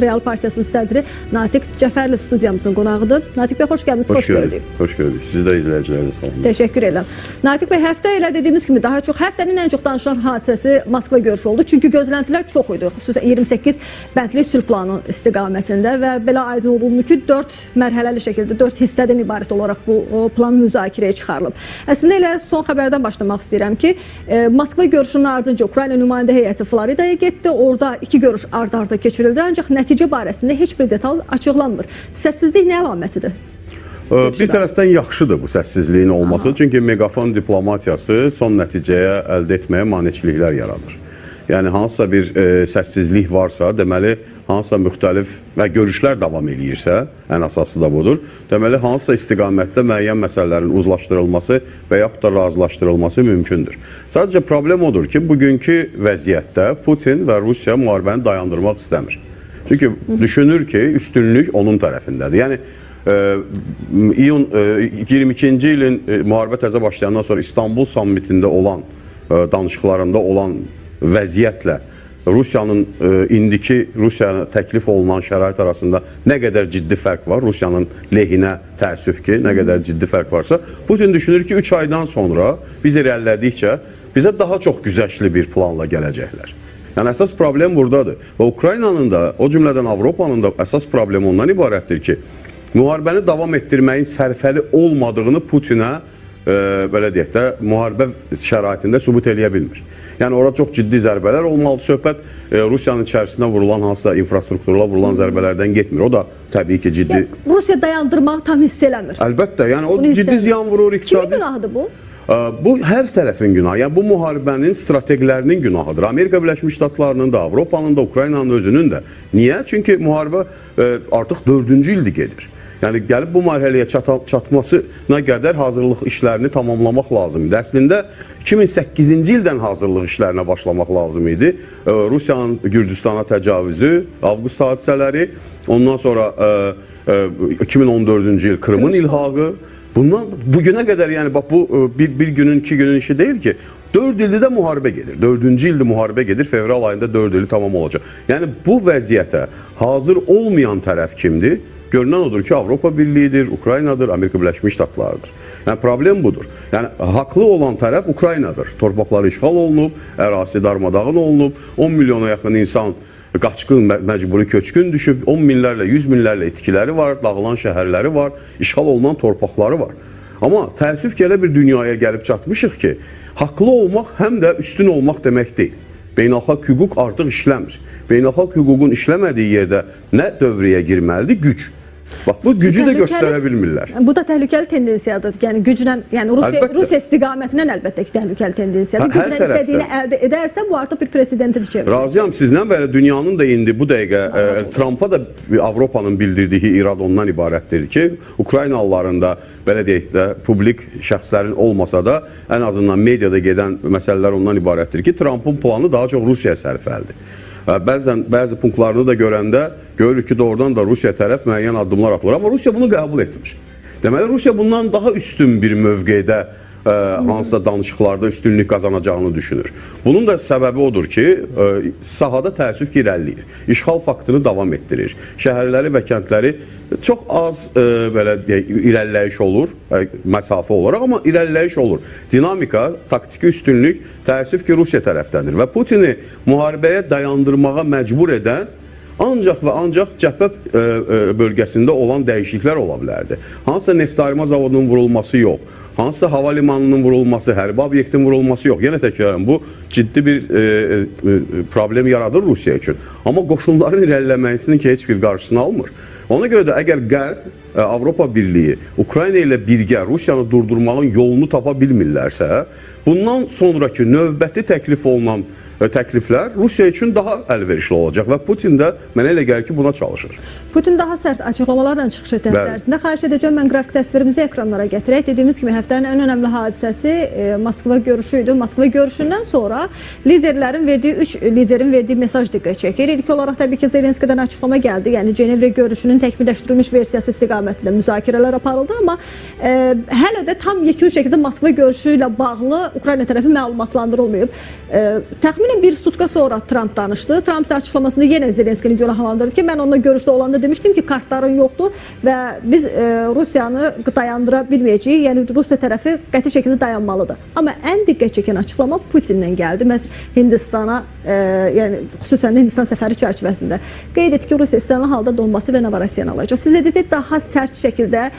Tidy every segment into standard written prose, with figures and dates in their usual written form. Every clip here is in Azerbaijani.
Real Partiyasının sədri Natiq Cəfərli studiyamızın qonağıdır. Natiq bəy, xoş gəlmişsiniz, xoş gördük. Xoş gördük. Siz də izləyiciləriniz sağ olun. Teşekkür ederim. Natiq bəy, həftə ilə dediyimiz kimi daha çox, həftənin ən çox danışılan hadisəsi Moskva görüşü oldu. Çünki gözləntilər çox idi, xüsusən 28 bəndli sülh planı istiqamətində və belə aydın olundu ki, 4 mərhələli şəkildə, 4 hissədən ibarət olaraq bu plan müzakirəyə çıxarılıb. Əslində elə son xəbərdən başlamaq istəyirəm ki, Moskva görüşünün ardınca Ukrayna nümayəndə heyəti Floridaya getdi. Orada 2 görüş ard-arda keçirildi, ancaq nəticə barəsində heç bir detal açıqlanmır. Səssizlik nə əlamətidir? Bir tərəfdən yaxşıdır bu səssizliyin olması, çünki megafon diplomatiyası son nəticəyə əldə etməyə maneçiliklər yaradır. Yəni, hansısa bir səssizlik varsa, deməli, hansısa müxtəlif və görüşlər davam edirsə, ən əsası da budur, deməli, hansısa istiqamətdə müəyyən məsələlərin uzlaşdırılması və yaxud da razılaşdırılması mümkündür. Sadəcə problem odur ki, bugünkü vəziyyətdə Putin və Rusiya müharibəni dayandırmaq istəmir. Çünki düşünür ki, üstünlük onun tərəfindədir. Yəni, iyun 22-ci ilin müharibə təzə başlayandan sonra İstanbul sammitində olan, danışıqlarında olan vəziyyətlə Rusiyanın indiki Rusiyaya təklif olunan şərait arasında nə qədər ciddi fərq var, Rusiyanın lehinə təəssüf ki, nə qədər ciddi fərq varsa, Putin düşünür ki, 3 aydan sonra biz irəlilədikcə bizə daha çox güzəştli bir planla gələcəklər. Yəni, əsas problem buradadır. Və Ukraynanın da, o cümlədən Avropanın da əsas problemi ondan ibarətdir ki, müharibəni davam etdirməyin sərfəli olmadığını Putinə, belə deyək də, müharibə şəraitində sübut eləyə bilmir. Yəni, orada çox ciddi zərbələr olmalı. Söhbət Rusiyanın içərisində vurulan hansısa infrastrukturla vurulan zərbələrdən getmir. O da təbii ki, ciddi... Yəni, Rusiya dayandırmağı tam hiss eləmir. Əlbəttə, yəni o ciddi ziyan vurur iqtisadi... Kimin günahıdır bu? Bu, hər tərəfin günahı, yəni bu müharibənin strateqlərinin günahıdır. Amerika Birləşmiş Ştatlarının da, Avropanın da, Ukraynanın özünün də. Niyə? Çünki müharibə artıq 4-cü ildir gedir. Yəni, gəlib bu mərhələyə çatmasına qədər hazırlıq işlərini tamamlamaq lazım idi. Əslində, 2008-ci ildən hazırlıq işlərinə başlamaq lazım idi. Rusiyanın Gürcüstana təcavüzü, avqust hadisələri, ondan sonra 2014-cü il Krımın ilhağı. Bundan bugünə qədər, yəni bax bu bir günün, 2 günün işi deyil ki, 4 ildə də müharibə gedir. 4-cü ildə müharibə gedir, fevral ayında 4 ili tamam olacaq. Yəni bu vəziyyətə hazır olmayan tərəf kimdir? Görünən odur ki, Avropa Birliyidir, Ukraynadır, Amerika Birləşmiş Ştatlarıdır. Yəni problem budur. Yəni haqlı olan tərəf Ukraynadır. Torpaqları işğal olunub, ərazisi darmadağın olunub, 10 milyona yaxın insan qaçqın, məcburi köçkün düşüb, 10 minlərlə, 100 minlərlə itkiləri var, dağılan şəhərləri var, işğal olunan torpaqları var. Amma təəssüf ki, elə bir dünyaya gəlib çatmışıq ki, haqlı olmaq həm də üstün olmaq demək deyil. Beynəlxalq hüquq artıq işləmir. Beynəlxalq hüququn işləmədiyi yerdə nə dövrəyə girməlidir? Güc. Bax, bu gücü də göstərə bilmirlər. Bu da təhlükəli tendensiyadır. Yəni, güclə, yəni Rusiya istiqamətindən əlbəttə ki, təhlükəli tendensiyadır. Güclə istədiyini əldə edərsə, bu artıq bir presidenti çevirir. Razıyam sizlə, belə dünyanın da indi bu dəqiqə Trumpa da Avropanın bildirdiyi irad ondan ibarətdir ki, Ukraynalıların da, belə deyək də, publik şəxslərin olmasa da, ən azından mediada gedən məsələlər ondan ibarətdir ki, Trumpın planı daha çox Rusiyaya sərfəldir. Bəzi punktlarını da görəndə görürük ki, doğrudan da Rusiya tərəf müəyyən addımlar atılır. Amma Rusiya bunu qəbul etmir. Deməli, Rusiya bundan daha üstün bir mövqedə hansısa danışıqlarda üstünlük qazanacağını düşünür. Bunun da səbəbi odur ki, sahada təəssüf ki, irəliləyir. İşğal faktını davam etdirir. Şəhərləri və kəndləri çox az belə irəliləyiş olur, məsafə olaraq, amma irəliləyiş olur. Dinamika, taktiki üstünlük təəssüf ki, Rusiya tərəfdəndir və Putini müharibəyə dayandırmağa məcbur edən ancaq və ancaq cəbhə bölgəsində olan dəyişikliklər ola bilərdi. Hansısa neftarima zavodunun vurulması yox, hansısa hava limanının vurulması, hərbi obyektin vurulması yox. Yenə təkrarım, bu ciddi bir problem yaradır Rusiya üçün. Amma qoşunların irəliləməsinin ki, heç bir qarşısını almır. Ona görə də əgər Qərb, Avropa Birliyi, Ukrayna ilə birgə Rusiyanı durdurmağın yolunu tapa bilmirlərsə, bundan sonraki növbəti təklif olunan təkliflər Rusiya üçün daha əlverişli olacaq və Putin də mənə elə gəlir ki, buna çalışır. Putin daha sərt açıqlamalarla çıxış etdi ərzində. Xahiş edəcəm, mən qrafik təsvirimizi ekranlara gətirək. Dediyimiz kimi, həftənin ən önəmli hadisəsi Moskva görüşü idi. Moskva görüşündən sonra liderin verdiyi mesaj diqqət çəkir. İlk olaraq təbii ki, Zelenskidən açıqlama gəldi. Yəni, Cenevre görüşünün təkmilləşdirilmiş versiyası istiqamətində istiqamətində müzakirələr aparıldı, amma hələ də tam yekun şəkildə Moskva görüşü ilə bağlı Ukrayna tərəfi məlumatlandırılmayıb. Təxminən bir sutka sonra Tramp danışdı. Tramp isə açıqlamasında yenə Zelenskini günahlandırdı ki, mən onunla görüşdə olanda demişdim ki, kartların yoxdur və biz Rusiyanı dayandıra bilməyəcəyik. Yəni Rusiya tərəfi qəti şəkildə dayanmalıdır. Amma ən diqqət çəkən açıqlama Putindən gəldi. Məhz Hindistana, yəni xüsusən də Hindistan səfəri çərçivəsində qeyd etdi ki, Rusiya istənilən halda Donbası və Novorossiyanı alacaq. Sizə desək, daha sərt şəkildə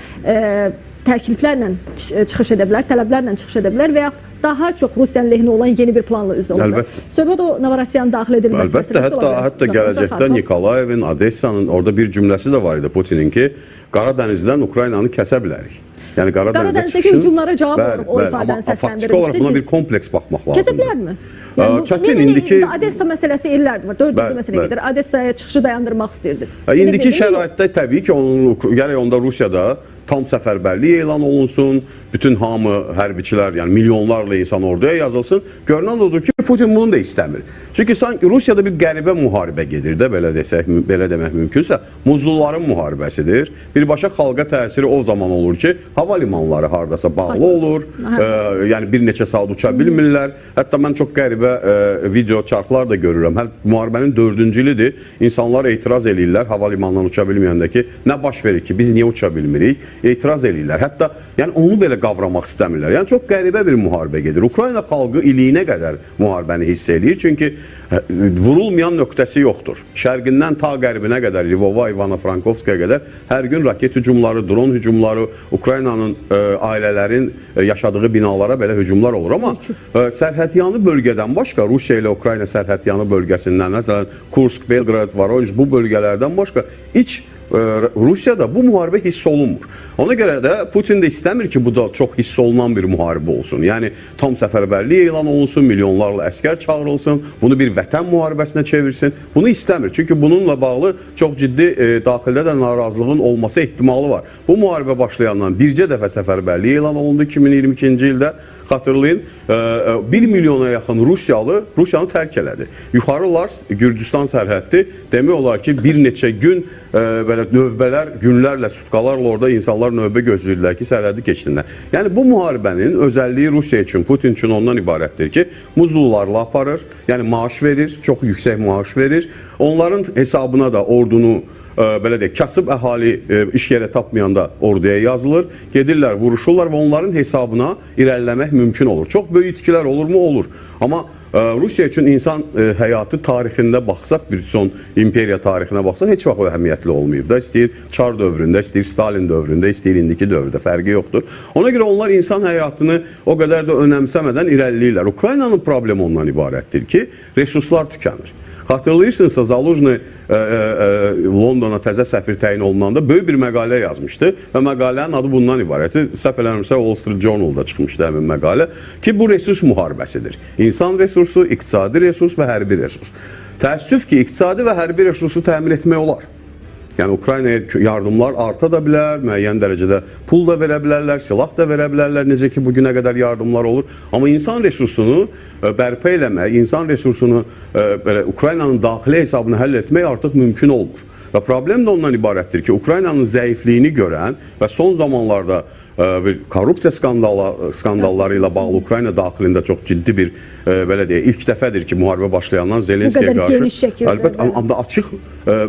təkliflərlə çıxış edə bilər, tələblərlə çıxış edə bilər və yaxud daha çox Rusiyanın lehinə olan yeni bir planla üz olunur. Söhbət o Novorossiyanı daxil edilməsi məsələsi ola bilər. Hətta gələcəkdə Nikolayevin, Odessanın orada bir cümləsi də var idi Putinin ki, Qara dənizdən Ukraynanı kəsə bilərik. Yəni Qara dənizdəki hücumlara cavab olaraq o ifadəni səsləndirilmişdi. Faktiki olaraq buna bir kompleks baxmaq lazımdır. Kəsə bilərmi? Çətin indiki Odessa məsələsi illərdir var. 4 məsələ gedir. Odessaya çıxışı dayandırmaq istəyirdi. İndiki şəraitdə təbii ki, gərək onda Rusiyada tam səfərbərlik elan olunsun. Bütün hamı hərbiçilər, yəni milyonlarla insan orduya yazılsın. Görünən odur ki, Putin bunu da istəmir. Çünki sanki Rusiyada bir qəribə müharibə gedir də, belə desək, belə demək mümkünsə, muzluların müharibəsidir. Birbaşa xalqa təsiri o zaman olur ki, hava limanları hardasa bağlı olur. Yəni bir neçə saat uça bilmirlər. Hətta mən çox qəribə video çarxlar da görürəm. Müharibənin 4-cü ilidir. İnsanlar etiraz eləyirlər hava limanından uça bilməyəndə ki, nə baş verir ki, biz niyə uça bilmirik? Etiraz eləyirlər. Hətta yəni onu belə qavramaq istəmirlər. Yəni çox qəribə bir müharibə gedir. Ukrayna xalqı iliyinə qədər müharibəni hiss eləyir. Çünki vurulmayan nöqtəsi yoxdur. Şərqindən ta qərbinə qədər, Lvova, Ivano-Frankovskaya qədər hər gün raket hücumları, dron hücumları, Ukraynanın ailələrin yaşadığı binalara belə hücumlar olur. Amma sərhədyanı bölgədən başqa, Rusiya ilə Ukrayna sərhədyanı bölgəsindən, məsələn, Kursk, Belgrad, Voronezh bu bölgələrdən başqa iç Rusiyada bu müharibə hiss olunmur. Ona görə də Putin də istəmir ki, bu da çox hiss olunan bir müharibə olsun. Yəni tam səfərbərlik elan olunsun, milyonlarla əskər çağırılsın, bunu bir vətən müharibəsinə çevirsin. Bunu istəmir. Çünki bununla bağlı çox ciddi daxildə də narazılığın olması ehtimalı var. Bu müharibə başlayandan bircə dəfə səfərbərlik elan olundu 2022-ci ildə. Xatırlayın, 1 milyona yaxın Rusiyalı Rusiyanı tərk elədi. Yuxarı Lars, Gürcüstan sərhəddi. Demək olar ki, bir neçə gün belə növbələr, günlərlə, sutkalarla orada insanlar növbə gözləyirlər ki, sərhədi keçsinlər. Yəni bu müharibənin özəlliyi Rusiya üçün, Putin üçün ondan ibarətdir ki, muzlularla aparır, yəni maaş verir, çox yüksək maaş verir. Onların hesabına da ordunu belə deyək, kasıb əhali iş yeri tapmayanda orduya yazılır, gedirlər, vuruşurlar və onların hesabına irəliləmək mümkün olur. Çox böyük itkilər olurmu? Olur. Amma Rusiya üçün insan həyatı tarixində baxsaq, bir son imperiya tarixinə baxsaq, heç vaxt o əhəmiyyətli olmayıb da. İstəyir Çar dövründə, istəyir Stalin dövründə, istəyir indiki dövrdə, fərqi yoxdur. Ona görə onlar insan həyatını o qədər də önəmsəmədən irəliləyirlər. Ukraynanın problemi ondan ibarətdir ki, resurslar tükənir. Xatırlayırsınızsa, Zaluzhny Londona təzə səfir təyin olunanda böyük bir məqalə yazmışdı və məqalənin adı bundan ibarətdir. Səhv eləmirəmsə, Wall Street Journal-da çıxmışdı həmin məqalə ki, bu resurs müharibəsidir. İnsan resursu, iqtisadi resurs və hərbi resurs. Təəssüf ki, iqtisadi və hərbi resursu təmin etmək olar. Yəni Ukraynaya yardımlar arta da bilər, müəyyən dərəcədə pul da verə bilərlər, silah da verə bilərlər, necə ki bugünə qədər yardımlar olur. Amma insan resursunu bərpa eləmək, insan resursunu Ukraynanın daxili hesabını həll etmək artıq mümkün olmur. Və problem də ondan ibarətdir ki, Ukraynanın zəifliyini görən və son zamanlarda bir korrupsiya skandalları ilə bağlı Ukrayna daxilində çox ciddi bir belə deyək, ilk dəfədir ki, müharibə başlayandan Zelenskiyə qarşı əlbəttə amma açıq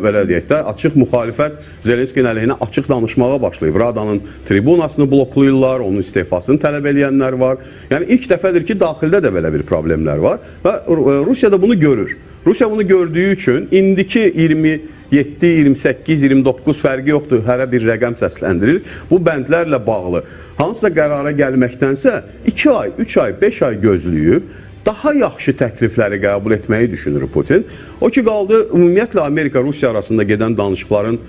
belə deyək də, açıq müxalifət Zelenskinin əleyhinə açıq danışmağa başlayıb. Radanın tribunasını bloklayırlar, onun istefasını tələb edənlər var. Yəni ilk dəfədir ki, daxildə də belə bir problemlər var və Rusiya da bunu görür. Rusiya bunu gördüyü üçün indiki 27, 28, 29 fərqi yoxdur, hərə bir rəqəm səsləndirir. Bu bəndlərlə bağlı hansısa qərara gəlməkdənsə 2 ay, 3 ay, 5 ay gözləyib daha yaxşı təklifləri qəbul etməyi düşünür Putin. O ki qaldı, ümumiyyətlə Amerika-Rusiya arasında gedən danışıqların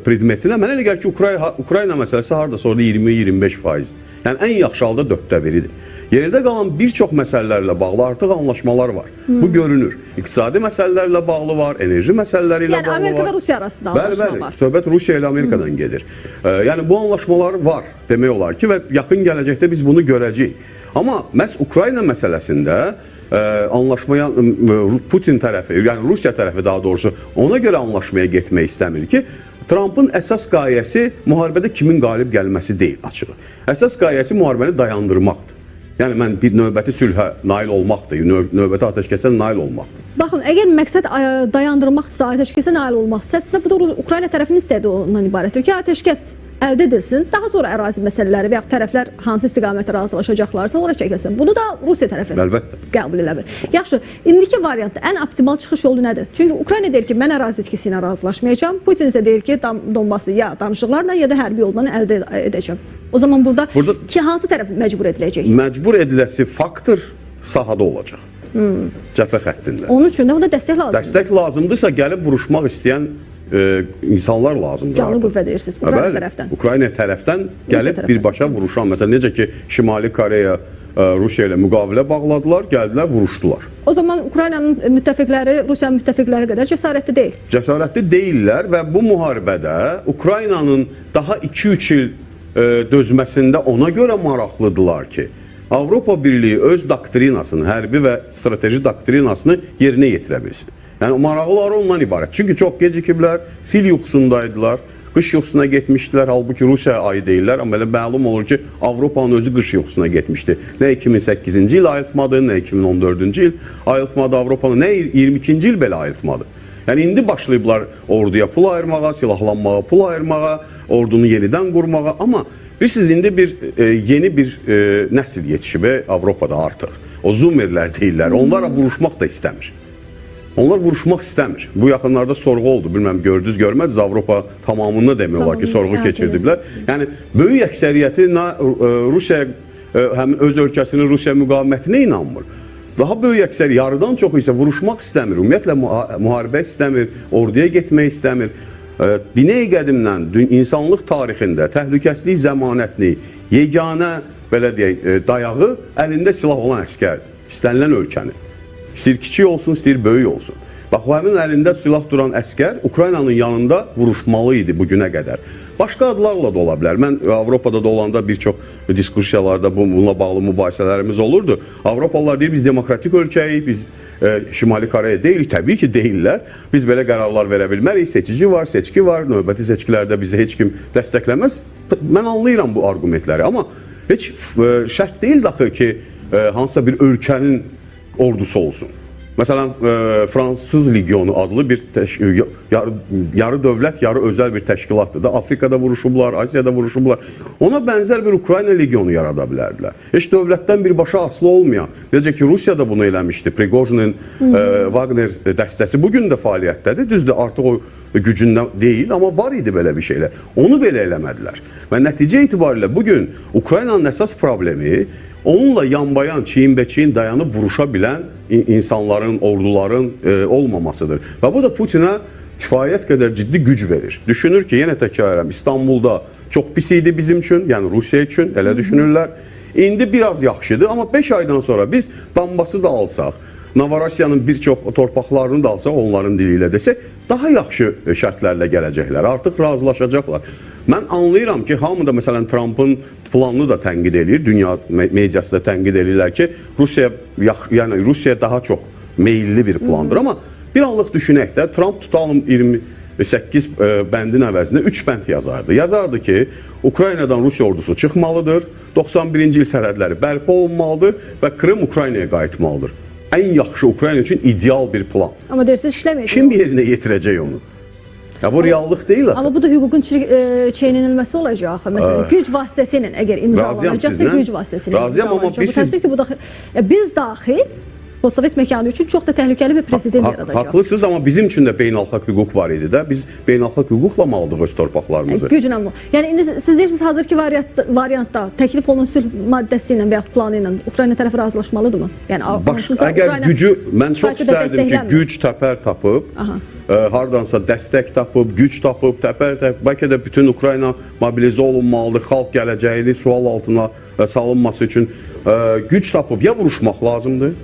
predmetinə mənə elə gəlir ki, Ukrayna məsələsi hardasa orada 20-25%. Yəni ən yaxşı halda 1/4-dir. Yerdə qalan bir çox məsələlərlə bağlı artıq anlaşmalar var. Bu görünür. İqtisadi məsələlərlə bağlı var, enerji məsələləri ilə bağlı var. Yəni Amerika və Rusiya arasında anlaşma var. Söhbət Rusiya ilə Amerikadan gedir. Yəni bu anlaşmalar var demək olar ki və yaxın gələcəkdə biz bunu görəcəyik. Amma məhz Ukrayna məsələsində anlaşmaya Putin tərəfi, yəni Rusiya tərəfi daha doğrusu ona görə anlaşmaya getmək istəmir ki, Trumpın əsas qayəsi müharibədə kimin qalib gəlməsi deyil açığı. Əsas qayəsi müharibəni dayandırmaqdır. Yəni mən bir növbəti sülhə nail olmaqdır, növbəti atəşkəsə nail olmaqdır. Baxın, əgər məqsəd dayandırmaqdırsa, atəşkəsə nail olmaqdırsa, əslində bu da Ukrayna tərəfinin istədiyi ondan ibarətdir ki, atəşkəs əldə edilsin, daha sonra ərazi məsələləri və yaxud tərəflər hansı istiqamətdə razılaşacaqlarsa ora çəkilsin. Bunu da Rusiya tərəfi qəbul edə bilər. Yaxşı, indiki variantda ən optimal çıxış yolu nədir? Çünki Ukrayna deyir ki, mən ərazi itkisi ilə razılaşmayacağam. Putin isə deyir ki, Donbası ya danışıqlarla ya da hərbi yolla əldə edəcəm. O zaman burada ki, hansı tərəf məcbur ediləcək? Məcbur ediləsi faktor sahada olacaq. Cəbhə xəttində. Onun üçün də o da dəstək lazımdır. Dəstək lazımdırsa gəlib vuruşmaq istəyən insanlar lazımdır. Canlı qüvvə deyirsiniz Ukrayna tərəfdən. Ukrayna tərəfdən gəlib birbaşa vuruşan. Məsələn, necə ki, Şimali Koreya Rusiya ilə müqavilə bağladılar, gəldilər, vuruşdular. O zaman Ukraynanın müttəfiqləri Rusiyanın müttəfiqləri qədər cəsarətli deyil. Cəsarətli deyillər və bu müharibədə Ukraynanın daha 2-3 il dözməsində ona görə maraqlıdırlar ki, Avropa Birliyi öz doktrinasını, hərbi və strateji doktrinasını yerinə yetirə bilsin. Yəni maraqlıları ondan ibarət. Çünki çox gecikiblər, fil yuxusundaydılar, qış yuxusuna getmişdilər. Halbuki Rusiya ayı deyirlər, amma elə məlum olur ki, Avropanın özü qış yuxusuna getmişdi. Nə 2008-ci il ayıltmadı, nə 2014-cü il ayıltmadı Avropanı, nə 22-ci il belə ayıltmadı. Yəni indi başlayıblar orduya pul ayırmağa, silahlanmağa pul ayırmağa, ordunu yenidən qurmağa. Amma bilirsiniz, indi yeni bir nəsil yetişib Avropada artıq. O zoomerlər deyirlər, onlara vuruşmaq da istəmir. Onlar vuruşmaq istəmir. Bu yaxınlarda sorğu oldu. Bilməm, gördünüz, görmədiniz. Avropa tamamında demək olar ki, sorğu keçirdiblər. Yəni, böyük əksəriyyəti Rusiya, həm öz ölkəsinin Rusiya müqavimətinə inanmır. Daha böyük əksəri, yarıdan çox isə vuruşmaq istəmir. Ümumiyyətlə, müharibə istəmir, orduya getmək istəmir. Binəy qədimdən insanlıq tarixində təhlükəsizlik zəmanətli, yeganə, belə deyək, dayağı əlində silah olan əskərdir. İstənilən ölkənin. İstəyir kiçik olsun, istəyir böyük olsun. Bax, bu həmin əlində silah duran əskər Ukraynanın yanında vuruşmalı idi bugünə qədər. Başqa adlarla da ola bilər. Mən Avropada da olanda bir çox diskursiyalarda bununla bağlı mübahisələrimiz olurdu. Avropalılar deyir, biz demokratik ölkəyik, biz Şimali Koreya deyilik. Təbii ki, deyirlər. Biz belə qərarlar verə bilmərik. Seçici var, seçki var. Növbəti seçkilərdə bizi heç kim dəstəkləməz. Mən anlayıram bu argumentləri. Amma heç şərt deyil daxı ki, hansısa bir ölkənin ordusu olsun. Məsələn, Fransız Legionu adlı bir yarı dövlət, yarı özəl bir təşkilatdır da. Afrikada vuruşublar, Asiyada vuruşublar. Ona bənzər bir Ukrayna Legionu yarada bilərdilər. Heç dövlətdən birbaşa asılı olmayan, necə ki, Rusiya da bunu eləmişdi. Prigojinin Wagner dəstəsi bugün də fəaliyyətdədir. Düzdür, artıq o gücündən deyil, amma var idi belə bir şeylər. Onu belə eləmədilər. Və nəticə itibarilə bugün Ukraynanın əsas problemi onunla yanbayan, çiyin-bəçiyin dayanıb vuruşa bilən insanların, orduların olmamasıdır. Və bu da Putinə kifayət qədər ciddi güc verir. Düşünür ki, yenə təkrar edirəm, İstanbulda çox pis idi bizim üçün, yəni Rusiya üçün, elə düşünürlər. İndi biraz yaxşıdır, amma 5 aydan sonra biz Donbası da alsaq, Novorossiyanın bir çox torpaqlarını da alsaq, onların dili ilə desək, daha yaxşı şərtlərlə gələcəklər, artıq razılaşacaqlar. Mən anlayıram ki, hamı da məsələn Trump'ın planını da tənqid edir, dünya mediası da tənqid edirlər ki, Rusiya daha çox meyilli bir plandır. Amma bir anlıq düşünək də, Trump tutalım 28 bəndin əvəzində 3 bənd yazardı. Yazardı ki, Ukraynadan Rusiya ordusu çıxmalıdır, 91-ci il sərhədləri bərpa olunmalıdır və Krım Ukraynaya qayıtmalıdır. Ən yaxşı Ukrayna üçün ideal bir plan. Amma deyirsiniz, işləməyəcək. Kim yerinə yetirəcək onu? Ya bu reallıq deyil. Amma bu da hüququn çiğnənilməsi olacaq. Məsələn, güc vasitəsilə əgər imzalanacaqsa, güc vasitəsilə imzalanacaq. Bu təsdiq ki, bu da biz daxil Sovet məkanı üçün çox da təhlükəli bir president yaradacaq. Haqlısınız, amma bizim üçün də beynəlxalq hüquq var idi də. Biz beynəlxalq hüquqla mı aldıq öz torpaqlarımızı? Güclə bu. Yəni indi siz deyirsiniz, hazırki variantda təklif olunan sülh maddəsi ilə və yaxud planı ilə Ukrayna tərəfi razılaşmalıdırmı? Yəni əgər gücü, mən çox istərdim ki, güc təpər tapıb, hardansa dəstək tapıb, güc tapıb, təpər tapıb, bəlkə də bütün Ukrayna mobilizə olunmalıdır, xalq gələcəyini sual altına salınması üçün güc tapıb, ya vuruşmaq lazımdır,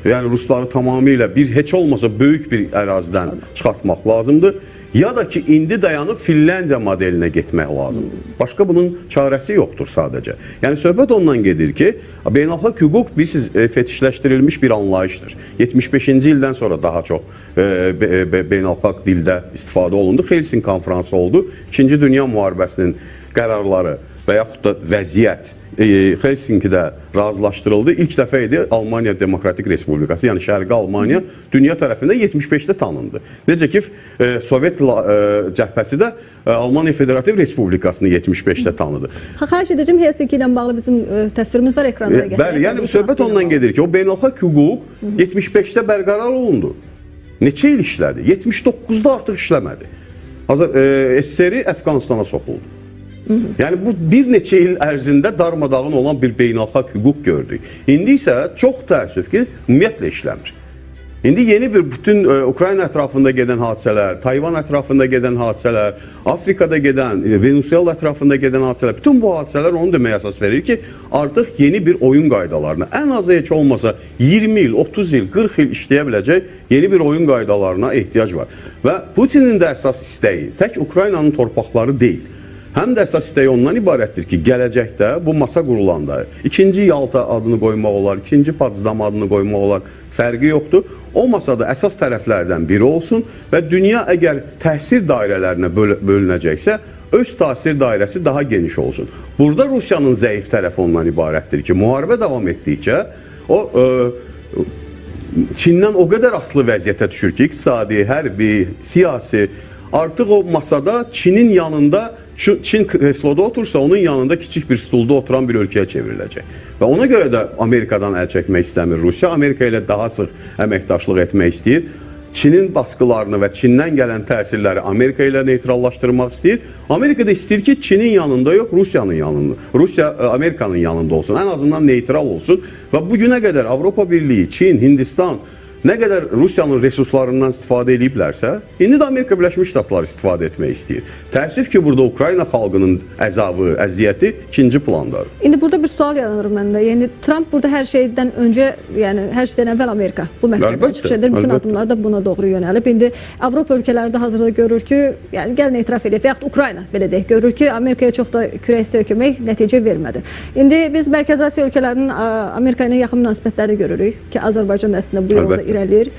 yəni Rusları tamamilə heç olmasa böyük bir ərazidən çıxartmaq lazımdır, ya da ki indi dayanıb Finlandiya modelinə getmək lazımdır. Başqa bunun çarəsi yoxdur sadəcə. Yəni söhbət ondan gedir ki, beynəlxalq hüquq bilirsiniz fetişləşdirilmiş bir anlayışdır. 75-ci ildən sonra daha çox beynəlxalq dildə istifadə olundu. Helsinki konfransı oldu. İkinci Dünya müharibəsinin qərarları və yaxud da vəziyyət Helsinkidə razılaşdırıldı. İlk dəfə idi Almaniya Demokratik Respublikası, yəni Şərqi Almaniya dünya tərəfindən 75-də tanındı. Necə ki Sovet cəbhəsi də Almaniya Federativ Respublikasını 75-də tanıdı. Xahiş edəcəm, Helsinki ilə bağlı bizim təsvirimiz var ekranda. Bəli, yəni söhbət ondan gedir ki, o beynəlxalq hüquq 75-də bərqərar olundu. Neçə il işlədi? 79-da artıq işləmədi. SSR Əfqanistana soxuldu. Yəni bu bir neçə il ərzində darmadağın olan bir beynəlxalq hüquq gördük. İndi isə çox təəssüf ki, ümumiyyətlə işləmir. İndi yeni bir bütün Ukrayna ətrafında gedən hadisələr, Tayvan ətrafında gedən hadisələr, Afrikada gedən, Venezuela ətrafında gedən hadisələr, bütün bu hadisələr onu deməyə əsas verir ki, artıq yeni bir oyun qaydalarına, ən azı heç olmasa 20 il, 30 il, 40 il işləyə biləcək yeni bir oyun qaydalarına ehtiyac var. Və Putinin də əsas istəyi tək Ukraynanın torpaqları deyil. Həm də əsas istəyi ondan ibarətdir ki, gələcəkdə bu masa qurulanda ikinci Yalta adını qoymaq olar, ikinci Potsdam adını qoymaq olar, fərqi yoxdur. O masada əsas tərəflərdən biri olsun və dünya əgər təsir dairələrinə bölünəcəksə, öz təsir dairəsi daha geniş olsun. Burada Rusiyanın zəif tərəfi ondan ibarətdir ki, müharibə davam etdikcə o Çindən o qədər asılı vəziyyətə düşür ki, iqtisadi, hərbi, siyasi, artıq o masada Çinin yanında Çin kresloda otursa onun yanında kiçik bir stulda oturan bir ölkəyə çevriləcək. Və ona görə də Amerikadan əl çəkmək istəmir Rusiya. Amerika ilə daha sıx əməkdaşlıq etmək istəyir. Çinin baskılarını və Çindən gələn təsirləri Amerika ilə neytrallaşdırmaq istəyir. Amerika da istəyir ki, Çinin yanında yox, Rusiyanın yanında. Rusiya Amerikanın yanında olsun. Ən azından neytral olsun. Və bu günə qədər Avropa Birliyi, Çin, Hindistan nə qədər Rusiyanın resurslarından istifadə ediblərsə, indi də Amerika Birləşmiş Ştatları istifadə etmək istəyir. Təəssüf ki, burada Ukrayna xalqının əzabı, əziyyəti ikinci plandadır. İndi burada bir sual yaranır məndə. Yəni Trump burada hər şeydən öncə, yəni hər şeydən əvvəl Amerika bu məqsədlə çıxış edir. Bütün addımlar da buna doğru yönəlib. İndi Avropa ölkələri də hazırda görür ki, yəni gəlin etiraf edək və yaxud Ukrayna belə deyək, görür ki, Amerikaya çox da kürək sökmək nəticə vermədi. İndi biz Mərkəzi Asiya ölkələrinin Amerika ilə yaxın münasibətlərini görürük ki, Azərbaycan da əslində bu yolda irəliləyir.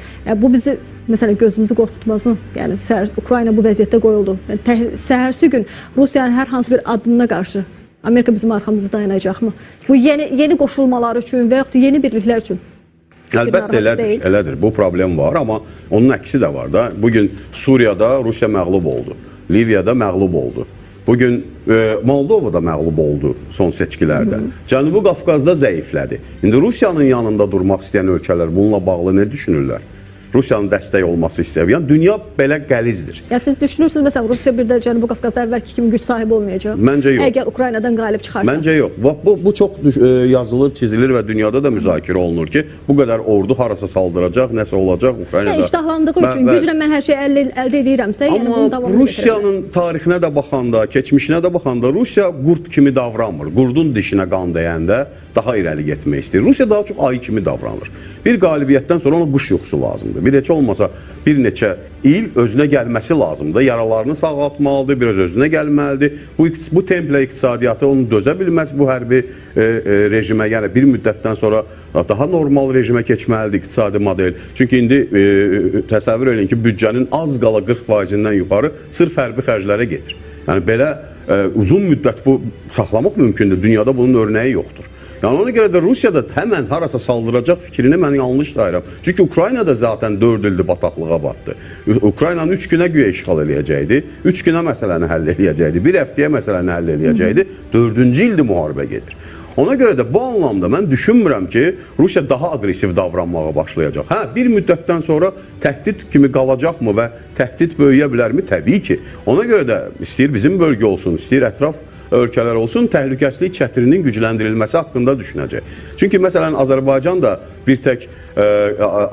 Bu bizi məsələn gözümüzü qorxutmazmı? Yəni Ukrayna bu vəziyyətdə qoyuldu. Yəni, səhərsi gün Rusiyanın hər hansı bir addımına qarşı Amerika bizim arxamızda dayanacaqmı? Bu yeni qoşulmalar üçün və yaxud yeni birliklər üçün? Əlbəttə elədir. Bu problem var, amma onun əksi də var da. Bugün Suriyada Rusiya məğlub oldu. Liviyada məğlub oldu. Bugün Moldovada məğlub oldu son seçkilərdə. Cənubi Qafqazda zəiflədi. İndi Rusiyanın yanında durmaq istəyən ölkələr bununla bağlı nə düşünürlər? Rusiyanın dəstək olması istəyir. Yəni dünya belə qəlizdir. Ya siz düşünürsünüz məsələn Rusiya bir də Cənubi Qafqazda əvvəlki kimi güc sahibi olmayacaq? Məncə yox. Əgər Ukraynadan qalib çıxarsa? Məncə yox. Bu çox yazılır, çizilir və dünyada da müzakirə olunur ki, bu qədər ordu harasa saldıracaq, nəsə olacaq Ukraynada. İştahlandığı üçün güclə mən hər şeyi əldə edirəmsə, yəni bunu davamlı Amma Rusiyanın tarixinə də baxanda, keçmişinə də baxanda Rusiya qurd kimi davranmır. Qurdun dişinə qan dəyəndə daha irəli getmək istəyir. Rusiya daha çox ayı kimi davranır. Bir qalibiyyətdən sonra ona quş yuxusu lazımdır. Bir heç olmasa bir neçə il özünə gəlməsi lazımdır. Yaralarını sağaltmalıdır, biraz özünə gəlməlidir. Bu templə iqtisadiyyatı onu dözə bilməz bu hərbi rejimə. Yəni bir müddətdən sonra daha normal rejimə keçməlidir iqtisadi model. Çünki indi təsəvvür edin ki, büdcənin az qala 40%-dən yuxarı sırf hərbi xərclərə gedir. Yəni belə uzun müddət bu saxlamaq mümkündür. Dünyada bunun örnəyi yoxdur. Yəni ona görə də Rusiya da həmən harasa saldıracaq fikrini mən yanlış sayıram. Çünki Ukrayna da zaten 4 ildir bataqlığa batdı. Ukraynanı 3 günə güya işğal eləyəcəkdi. 3 günə məsələni həll eləyəcəkdi. Bir həftəyə məsələni həll eləyəcəkdi. 4-cü ildir müharibə gedir. Ona görə də bu anlamda mən düşünmürəm ki, Rusiya daha aqressiv davranmağa başlayacaq. Hə, bir müddətdən sonra təhdid kimi qalacaqmı və təhdid böyüyə bilərmi? Təbii ki. Ona görə də istəyir bizim bölgə olsun, istəyir ətraf ölkələr olsun, təhlükəsizlik çətirinin gücləndirilməsi haqqında düşünəcək. Çünki məsələn Azərbaycan da bir tək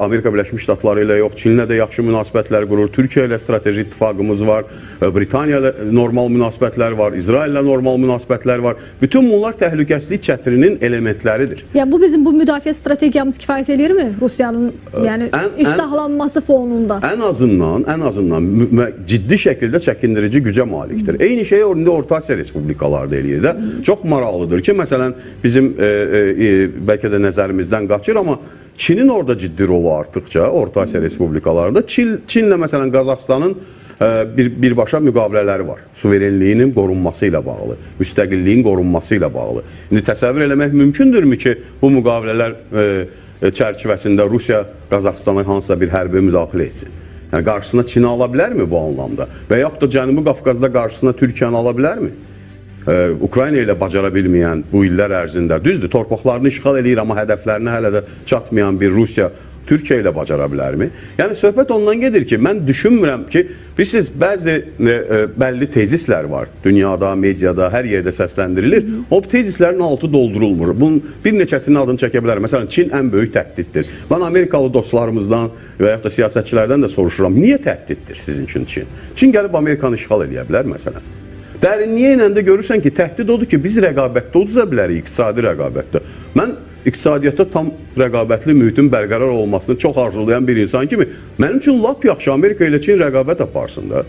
Amerika Birləşmiş Ştatları ilə yox, Çinlə də yaxşı münasibətlər qurur, Türkiyə ilə strateji ittifaqımız var, Britaniya ilə normal münasibətlər var, İsrail ilə normal münasibətlər var. Bütün bunlar təhlükəsizlik çətirinin elementləridir. Yəni bu bizim bu müdafiə strategiyamız kifayət eləyirmi Rusiyanın yəni iştahlanması fonunda? Ən azından ciddi şəkildə çəkindirici gücə malikdir. Eyni şeyi indi Orta Asiya respublikaları da eləyir də. Çox maraqlıdır ki, məsələn bizim bəlkə də nəzərimizdən qaçır, amma Çinin orada ciddi rolu artdıqca Orta Asiya respublikalarında Çinlə məsələn Qazaxstanın birbaşa müqavilələri var. Suverenliyinin qorunması ilə bağlı, müstəqilliyin qorunması ilə bağlı. İndi təsəvvür eləmək mümkündürmü ki, bu müqavilələr çərçivəsində Rusiya Qazaxstana hansısa bir hərbi müdaxilə etsin? Yəni qarşısına Çini ala bilərmi bu anlamda? Və yaxud da Cənubi Qafqazda qarşısına Türkiyəni ala bilərmi? Ukrayna ilə bacara bilməyən bu illər ərzində, düzdür, torpaqlarını işğal eləyir, amma hədəflərinə hələ də çatmayan bir Rusiya Türkiyə ilə bacara bilərmi? Yəni söhbət ondan gedir ki, mən düşünmürəm ki, bilirsiniz, bəzi bəlli tezislər var. Dünyada, mediada, hər yerdə səsləndirilir. O tezislərin altı doldurulmur. Bunun bir neçəsinin adını çəkə bilər. Məsələn, Çin ən böyük təhdiddir. Mən Amerikalı dostlarımızdan və yaxud da siyasətçilərdən də soruşuram, niyə təhdiddir sizin üçün Çin? Çin gəlib Amerikanı işğal eləyə bilər, məsələn. Dərinliyə inəndə görürsən ki, təhdid odur ki, biz rəqabətdə uduza bilərik, iqtisadi rəqabətdə. Mən iqtisadiyyatda tam rəqabətli mühitin bərqərar olmasını çox arzulayan bir insan kimi, mənim üçün lap yaxşı Amerika ilə Çin rəqabət aparsın da.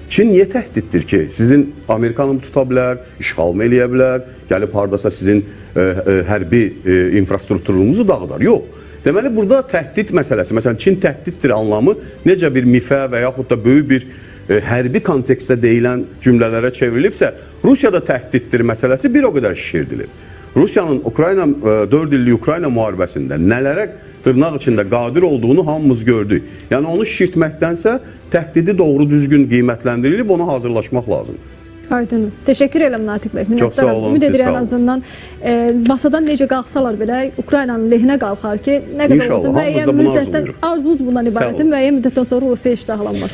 Çin niyə təhdiddir ki, sizin Amerikanı tuta bilər, işğal mı eləyə bilər, gəlib haradasa sizin hərbi infrastrukturunuzu dağıdar? Yox. Deməli, burada təhdid məsələsi, məsələn, Çin təhdiddir anlamı necə bir mifə və yaxud da böyük bir hərbi kontekstdə deyilən cümlələrə çevrilibsə, Rusiyada təhdiddir məsələsi bir o qədər şişirdilib. Rusiyanın 4 illik Ukrayna müharibəsində nələrə tırnaq içində qadir olduğunu hamımız gördük. Yəni onu şişirtməkdənsə təhdidi doğru düzgün qiymətləndirilib, ona hazırlaşmaq lazımdır. Aydın. Təşəkkür edirəm Natiq bəy. Çox sağ olun. Ümid edirəm ən azından masadan necə qalxsalar belə Ukraynanın lehinə qalxar ki, nə qədər olsa müəyyən müddətdən arzumuz bundan ibarətdir. Müəyyən müddətdən sonra Rusiya iştahlanmaz.